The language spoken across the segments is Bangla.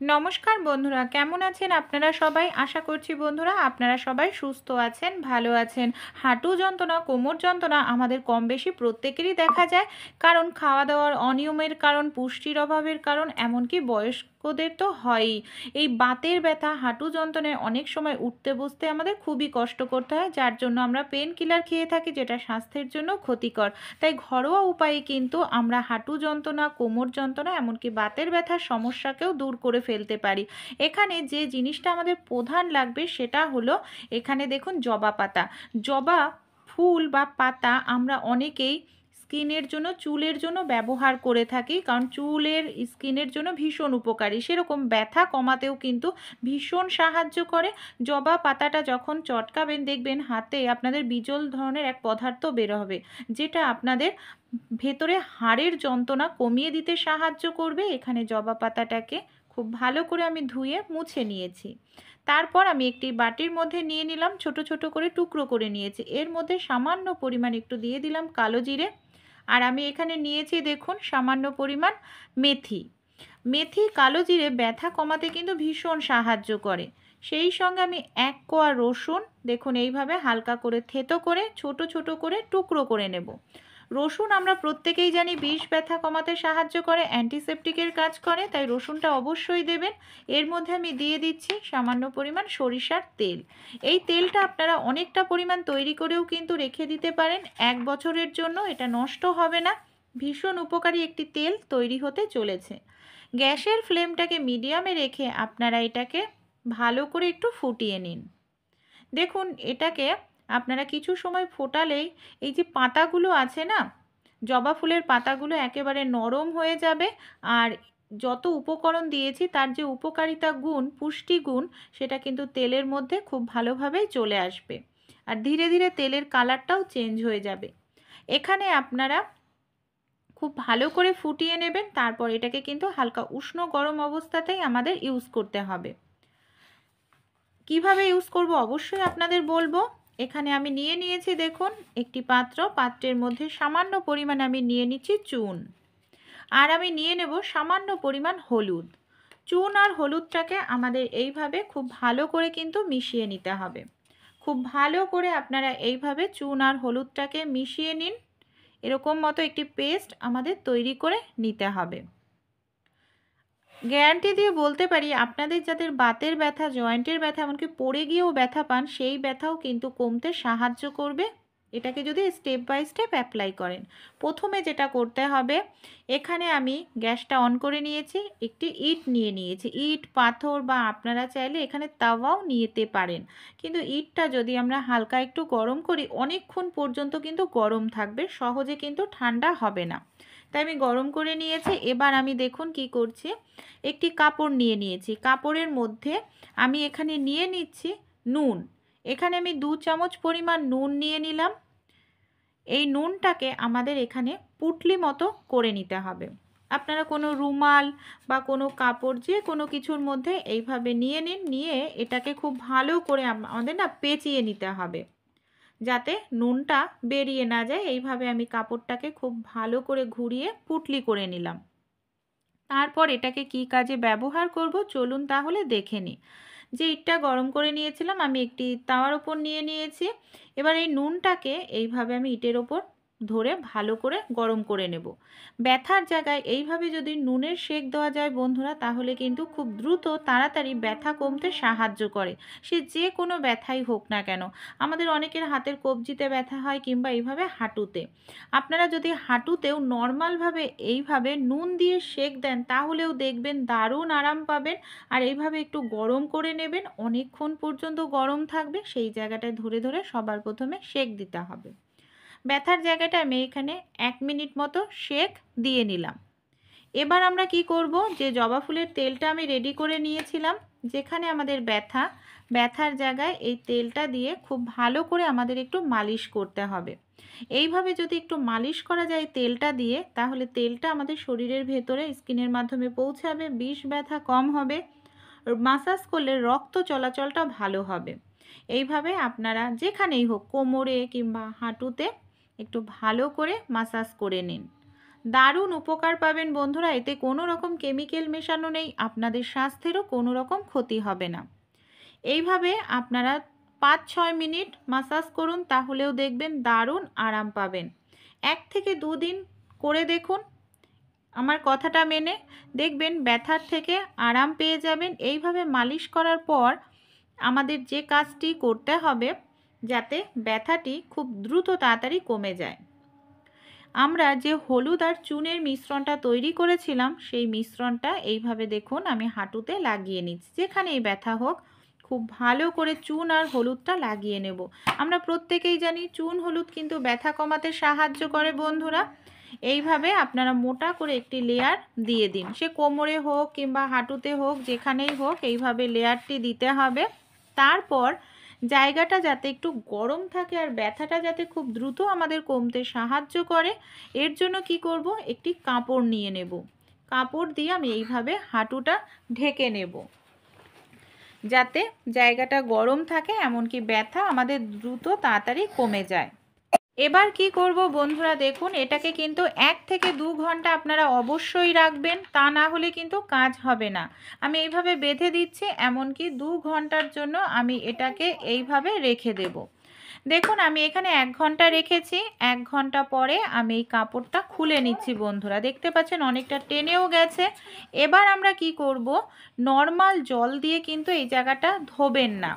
নমস্কার বন্ধুরা, কেমন আছেন আপনারা সবাই? আশা করছি বন্ধুরা আপনারা সবাই সুস্থ আছেন, ভালো আছেন। হাঁটু যন্ত্রণা, কোমর যন্ত্রণা আমাদের কম বেশি প্রত্যেকেরই দেখা যায়। কারণ খাওয়া দাওয়ার অনিয়মের কারণ, পুষ্টির অভাবের কারণ, এমনকি বয়স্কদের তো হয়ই। এই বাতের ব্যথা, হাঁটু যন্ত্রণায় অনেক সময় উঠতে বসতে আমাদের খুবই কষ্ট করতে হয়, যার জন্য আমরা পেন কিলার খেয়ে থাকি, যেটা স্বাস্থ্যের জন্য ক্ষতিকর। তাই ঘরোয়া উপায়ে কিন্তু আমরা হাঁটু যন্ত্রণা, কোমর যন্ত্রণা, এমনকি বাতের ব্যথার সমস্যাকেও দূর করে ফেলতে পারি। এখানে যে জিনিসটা আমাদের প্রধান লাগবে সেটা হলো, এখানে দেখুন জবা পাতা। জবা ফুল বা পাতা আমরা অনেকেই স্কিনের জন্য, চুলের জন্য ব্যবহার করে থাকি, কারণ চুলের স্কিনের জন্য ভীষণ উপকারী। সেরকম ব্যথা কমাতেও কিন্তু ভীষণ সাহায্য করে। জবা পাতাটা যখন চটকাবেন দেখবেন হাতে আপনাদের বিজল ধরনের এক পদার্থ বের হবে, যেটা আপনাদের ভেতরে হাড়ের যন্ত্রণা কমিয়ে দিতে সাহায্য করবে। এখানে জবা পাতাটাকে খুব ভালো করে আমি ধুয়ে মুছে নিয়েছি। তারপর আমি একটি বাটির মধ্যে নিয়ে নিলাম, ছোট ছোট করে টুকরো করে নিয়েছি। এর মধ্যে সামান্য পরিমাণ একটু দিয়ে দিলাম কালো জিরে। আর আমি এখানে নিয়েছি দেখুন সামান্য পরিমাণ মেথি। মেথি, কালো জিরে ব্যথা কমাতে কিন্তু ভীষণ সাহায্য করে। সেই সঙ্গে আমি এক কোয়া রসুন দেখুন এইভাবে হালকা করে থেতো করে ছোট ছোট করে টুকরো করে নেব। রসুন আমরা প্রত্যেকেই জানি বিষ ব্যথা কমাতে সাহায্য করে, অ্যান্টিসেপটিকের কাজ করে, তাই রসুনটা অবশ্যই দেবেন। এর মধ্যে আমি দিয়ে দিচ্ছি সামান্য পরিমাণ সরিষার তেল। এই তেলটা আপনারা অনেকটা পরিমাণ তৈরি করেও কিন্তু রেখে দিতে পারেন 1 বছরের জন্য, এটা নষ্ট হবে না। ভীষণ উপকারী একটি তেল তৈরি হতে চলেছে। গ্যাসের ফ্লেমটাকে মিডিয়ামে রেখে আপনারা এটাকে ভালো করে একটু ফুটিয়ে নিন। দেখুন এটাকে আপনারা কিছু সময় ফোটালেই এই যে পাতাগুলো আছে না, জবা ফুলের পাতাগুলো একেবারে নরম হয়ে যাবে। আর যত উপকরণ দিয়েছি তার যে উপকারিতা গুণ, পুষ্টি গুণ, সেটা কিন্তু তেলের মধ্যে খুব ভালোভাবেই চলে আসবে। আর ধীরে ধীরে তেলের কালারটাও চেঞ্জ হয়ে যাবে। এখানে আপনারা খুব ভালো করে ফুটিয়ে নেবেন। তারপর এটাকে কিন্তু হালকা উষ্ণ গরম অবস্থাতেই আমাদের ইউজ করতে হবে। কিভাবে ইউজ করব অবশ্যই আপনাদের বলবো। এখানে আমি নিয়ে নিয়েছি দেখুন একটি পাত্র, পাত্রের মধ্যে সামান্য পরিমাণ আমি নিয়ে নিচ্ছি চুন। আর আমি নিয়ে নেব সামান্য পরিমাণ হলুদ। চুন আর হলুদটাকে আমাদের এইভাবে খুব ভালো করে কিন্তু মিশিয়ে নিতে হবে। খুব ভালো করে আপনারা এইভাবে চুন আর হলুদটাকে মিশিয়ে নিন। এরকম মতো একটি পেস্ট আমাদের তৈরি করে নিতে হবে। গ্যারান্টি দিয়ে বলতে পারি আপনাদের যাদের বাতের ব্যথা, জয়েন্টের ব্যথা, এমনকি পড়ে গিয়েও ব্যথা পান, সেই ব্যথাও কিন্তু কমতে সাহায্য করবে এটাকে যদি স্টেপ বাই স্টেপ অ্যাপ্লাই করেন। প্রথমে যেটা করতে হবে, এখানে আমি গ্যাসটা অন করে নিয়েছি, একটি ইট নিয়ে নিয়েছি। ইট, পাথর বা আপনারা চাইলে এখানে তাওয়াও নিতে পারেন। কিন্তু ইটটা যদি আমরা হালকা একটু গরম করি অনেকক্ষণ পর্যন্ত কিন্তু গরম থাকবে, সহজে কিন্তু ঠান্ডা হবে না। তাই আমি গরম করে নিয়েছি। এবার আমি দেখুন কি করছি, একটি কাপড় নিয়ে নিয়েছি। কাপড়ের মধ্যে আমি এখানে নিয়ে নিচ্ছি নুন। এখানে আমি 2 চামচ পরিমাণ নুন নিয়ে নিলাম। এই নুনটাকে আমাদের এখানে পুঁটলি মতো করে নিতে হবে। আপনারা কোনো রুমাল বা কোনো কাপড়, যে কোনো কিছুর মধ্যে এইভাবে নিয়ে নিন। নিয়ে এটাকে খুব ভালো করে আমাদের না পেঁচিয়ে নিতে হবে, যাতে নুনটা বেরিয়ে না যায়। এইভাবে আমি কাপড়টাকে খুব ভালো করে ঘুরিয়ে পুঁটলি করে নিলাম। তারপর এটাকে কি কাজে ব্যবহার করব চলুন তাহলে দেখে নিই। যে ইটটা গরম করে নিয়েছিলাম আমি একটি তাওয়ার ওপর নিয়ে নিয়েছি। এবার এই নুনটাকে এইভাবে আমি ইটের ওপর ধরে ভালো করে গরম করে নেব। ব্যথার জায়গায় এইভাবে যদি নুনের সেক দেওয়া যায় বন্ধুরা, তাহলে কিন্তু খুব দ্রুত তাড়াতাড়ি ব্যথা কমতে সাহায্য করে। সে যে কোনো ব্যথাই হোক না কেন। আমাদের অনেকের হাতের কবজিতে ব্যথা হয়, কিংবা এইভাবে হাঁটুতে। আপনারা যদি হাঁটুতেও নর্মালভাবে এইভাবে নুন দিয়ে সেক দেন, তাহলেও দেখবেন দারুণ আরাম পাবেন। আর এইভাবে একটু গরম করে নেবেন, অনেকক্ষণ পর্যন্ত গরম থাকবে। সেই জায়গাটায় ধরে ধরে সবার প্রথমে সেক দিতে হবে। ব্যথার জায়গাটা আমি এখানে 1 মিনিট মতো সেক দিয়ে নিলাম। এবার আমরা কি করব, যে জবা ফুলের তেলটা আমি রেডি করে নিয়েছিলাম, যেখানে আমাদের ব্যথার জায়গায় এই তেলটা দিয়ে খুব ভালো করে আমাদের একটু মালিশ করতে হবে। এইভাবে যদি একটু মালিশ করা যায় তেলটা দিয়ে, তাহলে তেলটা আমাদের শরীরের ভেতরে স্কিনের মাধ্যমে পৌঁছাবে, বিষ ব্যথা কম হবে। মাসাজ করলে রক্ত চলাচলটা ভালো হবে। এইভাবে আপনারা যেখানেই হোক, কোমরে কিংবা হাঁটুতে একটু ভালো করে মাসাজ করে নিন। দারুণ উপকার পাবেন বন্ধুরা। এতে কোনো রকম কেমিক্যাল মেশানো নেই, আপনাদের স্বাস্থ্যেরও কোনো রকম ক্ষতি হবে না। এইভাবে আপনারা 5-6 মিনিট মাসাজ করুন, তাহলেও দেখবেন দারুণ আরাম পাবেন। 1 থেকে 2 দিন করে দেখুন আমার কথাটা মেনে, দেখবেন ব্যথার থেকে আরাম পেয়ে যাবেন। এইভাবে মালিশ করার পর আমাদের যে কাজটি করতে হবে যাতে ব্যথাটি খুব দ্রুত তাড়াতাড়ি কমে যায়, আমরা যে হলুদ আর চুনের মিশ্রণটা তৈরি করেছিলাম সেই মিশ্রণটা এইভাবে দেখুন আমি হাঁটুতে লাগিয়ে নিচ্ছি। যেখানেই ব্যথা হোক খুব ভালো করে চুন আর হলুদটা লাগিয়ে নেব। আমরা প্রত্যেকেই জানি চুন হলুদ কিন্তু ব্যথা কমাতে সাহায্য করে বন্ধুরা। এইভাবে আপনারা মোটা করে একটি লেয়ার দিয়ে দিন, সে কোমরে হোক কিংবা হাঁটুতে হোক, যেখানেই হোক এইভাবে লেয়ারটি দিতে হবে। তারপর জায়গাটা যাতে একটু গরম থাকে আর ব্যথাটা যাতে খুব দ্রুত আমাদের কমতে সাহায্য করে, এর জন্য কি করব, একটি কাপড় নিয়ে নেব। কাপড় দিয়ে আমি এইভাবে হাঁটুটা ঢেকে নেব যাতে জায়গাটা গরম থাকে, এমনকি ব্যথা আমাদের দ্রুত তাড়াতাড়ি কমে যায়। এবার কি করব বন্ধুরা, দেখুন এটাকে কিন্তু 1 থেকে 2 ঘন্টা আপনারা অবশ্যই রাখবেন, তা না হলে কিন্তু কাজ হবে না। আমি এইভাবে বেঁধে দিচ্ছি, এমনকি 2 ঘন্টার জন্য আমি এটাকে এইভাবে রেখে দেব। দেখুন আমি এখানে 1 ঘন্টা রেখেছি। 1 ঘন্টা পরে আমি এই কাপড়টা খুলে নিচ্ছি বন্ধুরা। দেখতে পাচ্ছেন অনেকটা টেনেও গেছে। এবার আমরা কি করব, নর্মাল জল দিয়ে কিন্তু এই জায়গাটা ধোবেন না,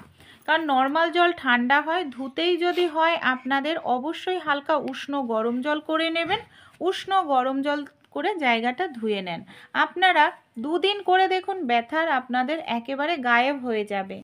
কারণ নর্মাল জল ঠান্ডা হয়, ধুতেই যদি হয় আপনাদের অবশ্যই হালকা উষ্ণ গরম জল করে নেবেন। উষ্ণ গরম জল করে জায়গাটা ধুয়ে নেন। আপনারা 2 দিন করে দেখুন ব্যথার আপনাদের একেবারে গায়েব হয়ে যাবে।